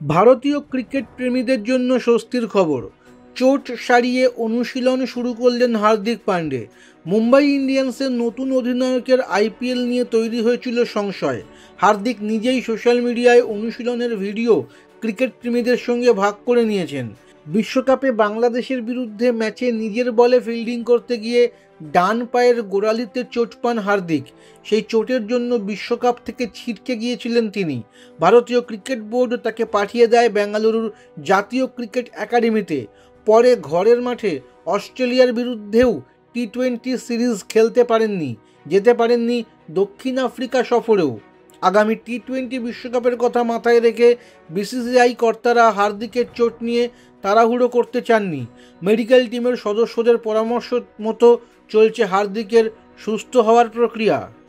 ভারতীয় ক্রিকেট প্রেমীদের জন্য স্বস্তির খবর। চোট সারিয়ে অনুশীলন শুরু করলেন হার্দিক পান্ডে। মুম্বাই ইন্ডিয়ান্সের নতুন অধিনায়কের আইপিএল নিয়ে তৈরি হয়েছিল সংশয়। হার্দিক নিজেই সোশ্যাল মিডিয়ায় অনুশীলনের ভিডিও ক্রিকেট প্রেমীদের সঙ্গে ভাগ করে নিয়েছেন। বিশ্বকাপে বাংলাদেশের বিরুদ্ধে ম্যাচে নিজের বলে ফিল্ডিং করতে গিয়ে ডান পায়ের গোড়ালিতে চোট পান হার্দিক। সেই চোটের জন্য বিশ্বকাপ থেকে ছিটকে গিয়েছিলেন তিনি। ভারতীয় ক্রিকেট বোর্ড তাকে পাঠিয়ে দেয় বেঙ্গালুরুর জাতীয় ক্রিকেট একাডেমিতে। পরে ঘরের মাঠে অস্ট্রেলিয়ার বিরুদ্ধেও টি-20 সিরিজ খেলতে পারেননি, যেতে পারেননি দক্ষিণ আফ্রিকা সফরেও। আগামী টি-20 বিশ্বকাপের কথা মাথায় রেখে বিসিসিআই কর্তারা হার্দিকের চোট নিয়ে তাড়াহুড়ো করতে চাননি। মেডিকেল টিমের সদস্যদের পরামর্শ মতো চলছে হার্দিকের সুস্থ হওয়ার প্রক্রিয়া।